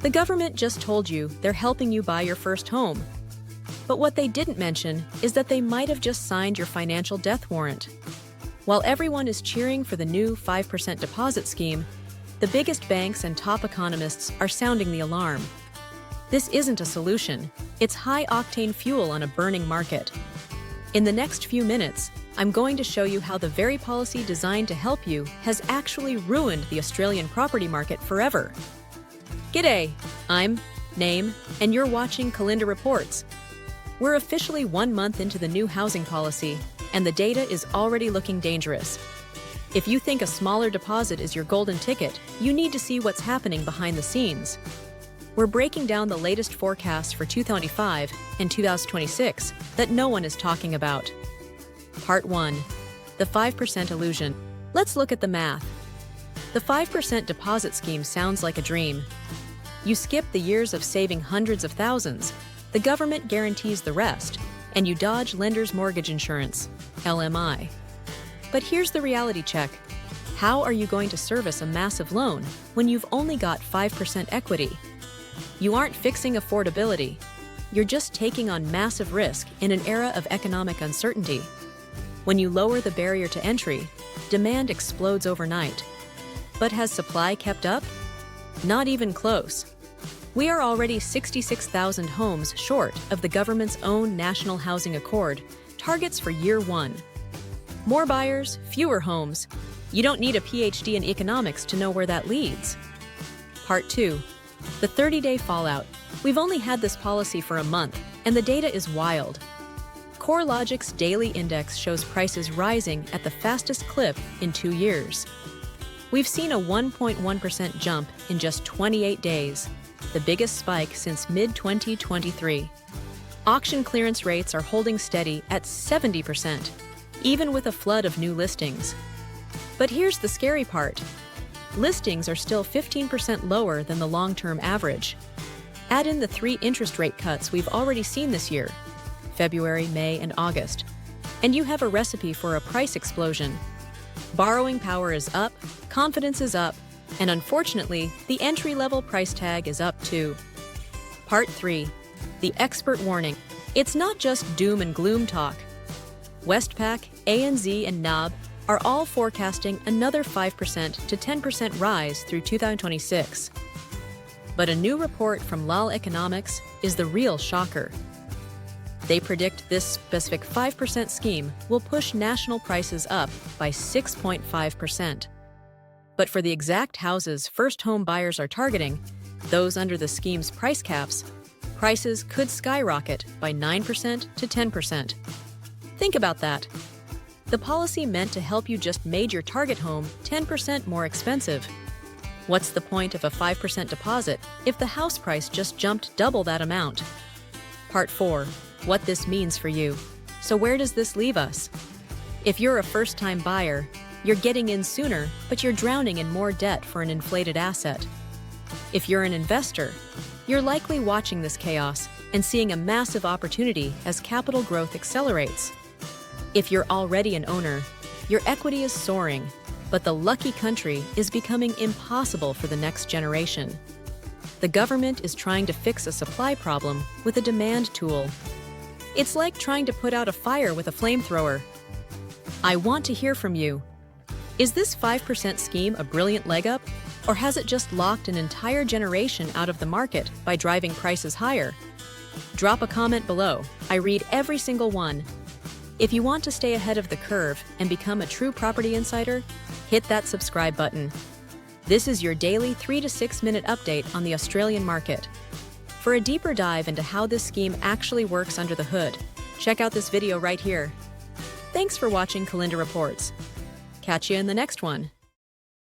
The government just told you they're helping you buy your first home. But what they didn't mention is that they might have just signed your financial death warrant. While everyone is cheering for the new 5% deposit scheme, the biggest banks and top economists are sounding the alarm. This isn't a solution. It's high-octane fuel on a burning market. In the next few minutes, I'm going to show you how the very policy designed to help you has actually ruined the Australian property market forever. G'day, I'm Name, and you're watching CalindaReports. We're officially 1 month into the new housing policy, and the data is already looking dangerous. If you think a smaller deposit is your golden ticket, you need to see what's happening behind the scenes. We're breaking down the latest forecasts for 2025 and 2026 that no one is talking about. Part 1. The 5% illusion. Let's look at the math. The 5% deposit scheme sounds like a dream. You skip the years of saving hundreds of thousands, the government guarantees the rest, and you dodge lender's mortgage insurance, LMI. But here's the reality check. How are you going to service a massive loan when you've only got 5% equity? You aren't fixing affordability. You're just taking on massive risk in an era of economic uncertainty. When you lower the barrier to entry, demand explodes overnight. But has supply kept up? Not even close. We are already 66,000 homes short of the government's own National Housing Accord targets for year 1. More buyers, fewer homes. You don't need a PhD in economics to know where that leads. Part 2. The 30-day fallout. We've only had this policy for a month, and the data is wild. CoreLogic's daily index shows prices rising at the fastest clip in 2 years. We've seen a 1.1% jump in just 28 days, the biggest spike since mid-2023. Auction clearance rates are holding steady at 70%, even with a flood of new listings. But here's the scary part. Listings are still 15% lower than the long-term average. Add in the 3 interest rate cuts we've already seen this year, February, May, and August, and you have a recipe for a price explosion. Borrowing power is up, confidence is up, and unfortunately, the entry-level price tag is up too. Part 3. The expert warning. It's not just doom and gloom talk. Westpac, ANZ, and NAB are all forecasting another 5% to 10% rise through 2026. But a new report from Lal Economics is the real shocker. They predict this specific 5% scheme will push national prices up by 6.5%. But for the exact houses first home buyers are targeting, those under the scheme's price caps, prices could skyrocket by 9% to 10%. Think about that. The policy meant to help you just made your target home 10% more expensive. What's the point of a 5% deposit if the house price just jumped double that amount? Part 4. What this means for you. So where does this leave us? If you're a first-time buyer, you're getting in sooner, but you're drowning in more debt for an inflated asset. If you're an investor, you're likely watching this chaos and seeing a massive opportunity as capital growth accelerates. If you're already an owner, your equity is soaring, but the lucky country is becoming impossible for the next generation. The government is trying to fix a supply problem with a demand tool. It's like trying to put out a fire with a flamethrower. I want to hear from you. Is this 5% scheme a brilliant leg up, or has it just locked an entire generation out of the market by driving prices higher? Drop a comment below. I read every single one. If you want to stay ahead of the curve and become a true property insider, hit that subscribe button. This is your daily 3 to 6 minute update on the Australian market. For a deeper dive into how this scheme actually works under the hood, check out this video right here. Thanks for watching CalindaReports. Catch you in the next one.